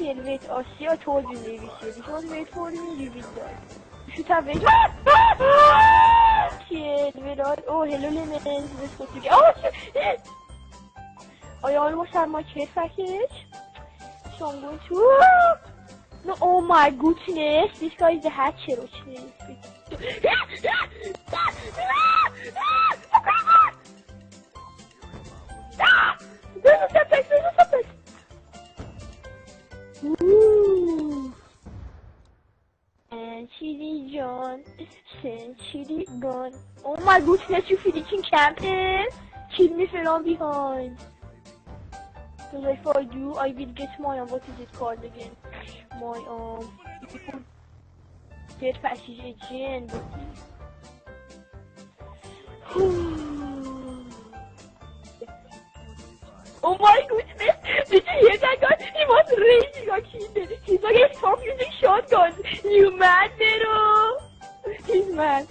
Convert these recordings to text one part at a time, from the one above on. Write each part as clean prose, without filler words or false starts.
Kid, wait, see, I told you Navy Shield. If you want to wait for me, you will die. You should have waited. Kid, wait, oh, hello, lemons. Let's go together. Oh, shit! I almost have my care package. So I'm going to... No, oh my goodness. This guy is the hatcher. There's a setback. Ooh. And Chili John, send Chili gone. Oh my goodness, you finishing campus? Kill me fell on behind. Because if I do, I will get my, what is it called again? My, get passage again. Oh my goodness! Did you hear that guy? He was raging actually. He's like, he's stop using shotguns. You mad, Nero? He's mad.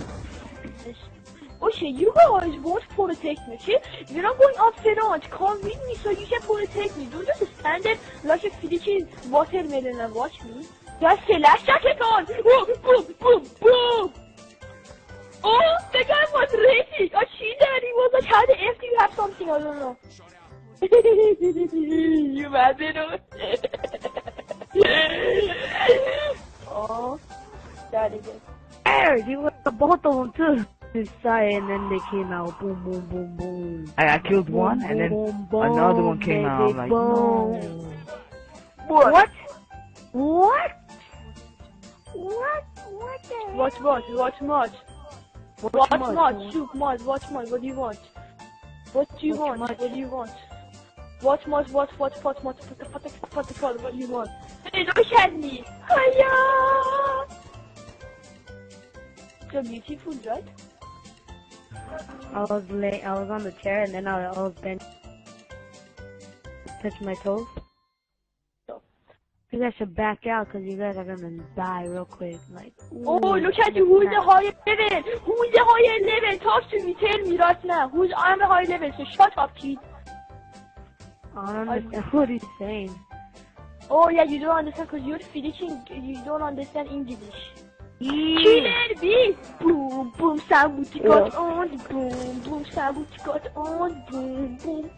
Okay, you guys won't protect me, okay? You're not going up front. Come with me so you can protect me. Don't just stand there like a freaking watermelon and watch me. Just say, last jacket on! Boom, boom, boom, boom! Oh, the guy was raging. Oh, she did. He was like, how the F do you have something? I don't know. You mad, Nero? Oh, that again. Hey, you were both of them too. Inside, and then they came out. Boom, boom, boom, boom. I killed one, boom, and then boom, boom, another one came out. I'm like, no. What? What Watch mod. Watch mod. Shoot mod. Watch mod. What do you want? What do you want? What do you want? Watch mod. What do you want? Hey, don't hit me. Hiya! So beautiful, right? I was on the chair, and then I was bent. Touch my toes. You guys should back out, cause you guys are gonna die real quick. Like, ooh, oh, look at you. Who's the higher level? Who's the higher level? Talk to me. Tell me right now. I'm a high level, so shut up, kid. I don't understand what he's saying. Oh yeah, you don't understand because you're finishing. You don't understand English. Killer bee! Boom, boom, sabotage got on. Boom, boom, sabotage got on. Boom, boom.